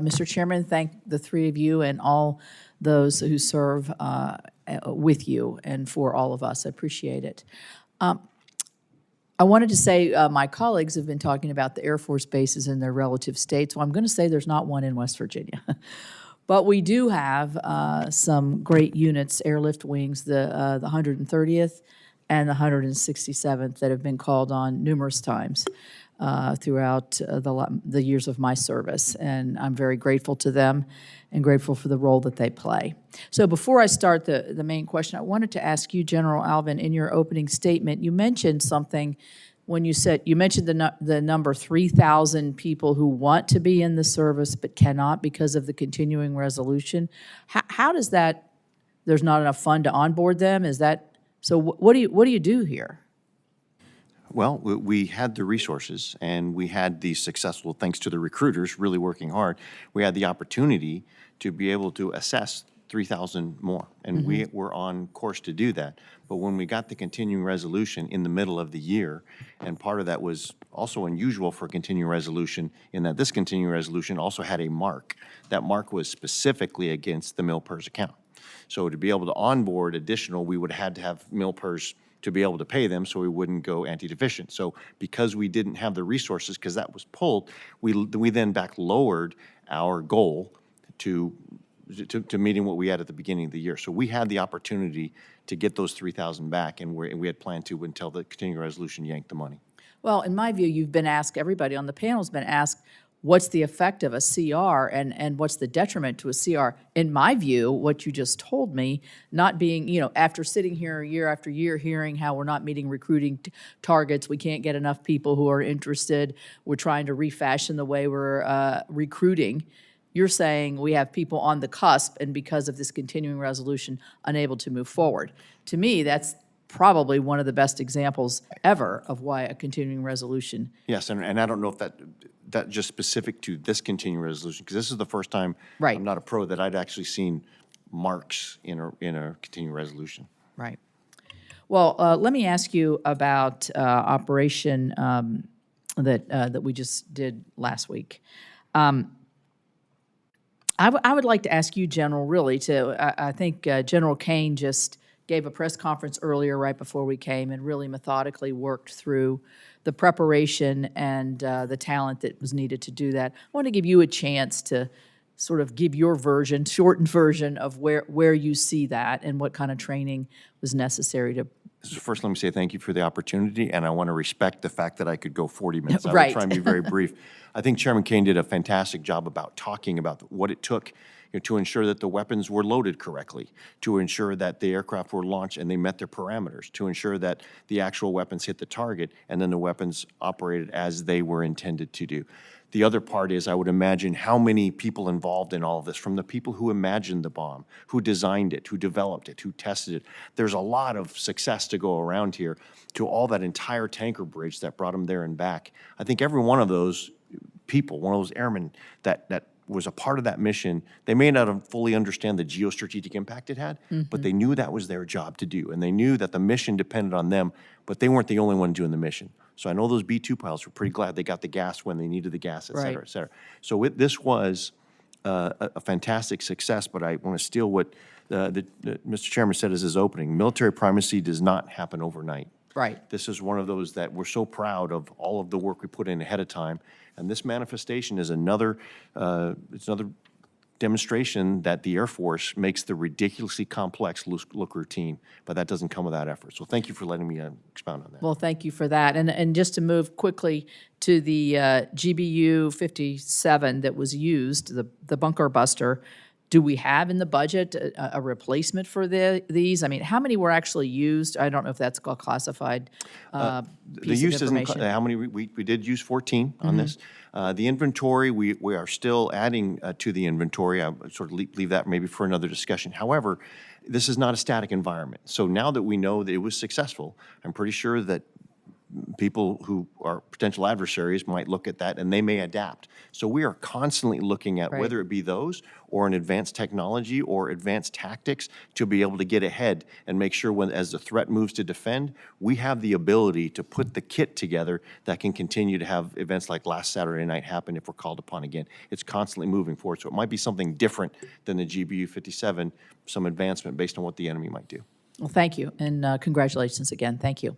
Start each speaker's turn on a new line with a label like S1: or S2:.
S1: Mr. Chairman, thank the three of you and all those who serve with you and for all of us. I appreciate it. I wanted to say my colleagues have been talking about the Air Force bases in their relative states. Well, I'm going to say there's not one in West Virginia. But we do have some great units, airlift wings, the 130th and the 167th that have been called on numerous times throughout the years of my service. And I'm very grateful to them and grateful for the role that they play. So before I start the main question, I wanted to ask you, General Alvin, in your opening statement, you mentioned something when you mentioned the number 3,000 people who want to be in the service but cannot because of the continuing resolution. How does that, there's not enough fund to onboard them? Is that, so what do you do here?
S2: Well, we had the resources and we had the successful, thanks to the recruiters really working hard, we had the opportunity to be able to assess 3,000 more, and we were on course to do that. But when we got the continuing resolution in the middle of the year, and part of that was also unusual for a continuing resolution in that this continuing resolution also had a mark. That mark was specifically against the MilPERS account. So to be able to onboard additional, we would have had to have MilPERS to be able to pay them so we wouldn't go anti-deficient. So because we didn't have the resources, because that was pulled, we then back lowered our goal to meeting what we had at the beginning of the year. So we had the opportunity to get those 3,000 back, and we had planned to until the continuing resolution yanked the money.
S1: Well, in my view, you've been asked, everybody on the panel has been asked, what's the effect of a CR and what's the detriment to a CR? In my view, what you just told me, not being, after sitting here year after year hearing how we're not meeting recruiting targets, we can't get enough people who are interested, we're trying to refashion the way we're recruiting. You're saying we have people on the cusp and because of this continuing resolution unable to move forward. To me, that's probably one of the best examples ever of why a continuing resolution.
S2: Yes, and I don't know if that just specific to this continuing resolution, because this is the first time,
S1: right,
S2: I'm not a pro, that I'd actually seen marks in a continuing resolution.
S1: Right. Well, let me ask you about operation that we just did last week. I would like to ask you, General, really, I think General Kane just gave a press conference earlier right before we came and really methodically worked through the preparation and the talent that was needed to do that. I want to give you a chance to sort of give your version, shortened version of where you see that and what kind of training was necessary to.
S2: So first, let me say thank you for the opportunity, and I want to respect the fact that I could go 40 minutes. I
S1: Right.
S2: will try and be very brief. I think Chairman Kane did a fantastic job about talking about what it took to ensure that the weapons were loaded correctly, to ensure that the aircraft were launched and they met their parameters, to ensure that the actual weapons hit the target and then the weapons operated as they were intended to do. The other part is, I would imagine, how many people involved in all of this, from the people who imagined the bomb, who designed it, who developed it, who tested it. There's a lot of success to go around here, to all that entire tanker bridge that brought them there and back. I think every one of those people, one of those airmen that was a part of that mission, they may not fully understand the geostrategic impact it had, but they knew that was their job to do, and they knew that the mission depended on them, but they weren't the only one doing the mission. So I know those B-2 pilots were pretty glad they got the gas when they needed the gas, et cetera,
S1: Right.
S2: et cetera. So this was a fantastic success, but I want to steal what Mr. Chairman said as his opening. Military primacy does not happen overnight.
S1: Right.
S2: This is one of those that we're so proud of all of the work we put in ahead of time, and this manifestation is another demonstration that the Air Force makes the ridiculously complex look routine, but that doesn't come without effort. So thank you for letting me expound on that.
S1: Well, thank you for that. And just to move quickly to the GBU 57 that was used, the bunker buster, do we have in the budget a replacement for these? I mean, how many were actually used? I don't know if that's classified
S2: The
S1: piece
S2: use
S1: of
S2: isn't,
S1: information.
S2: how many, we did use 14 on this. The inventory, we are still adding to the inventory. I would sort of leave that maybe for another discussion. However, this is not a static environment. So now that we know that it was successful, I'm pretty sure that people who are potential adversaries might look at that and they may adapt. So we are constantly looking at
S1: Right.
S2: whether it be those or an advanced technology or advanced tactics to be able to get ahead and make sure when, as the threat moves to defend, we have the ability to put the kit together that can continue to have events like last Saturday night happen if we're called upon again. It's constantly moving forward. So it might be something different than the GBU-57, some advancement based on what the enemy might do.
S1: Well, thank you, and congratulations again. Thank you.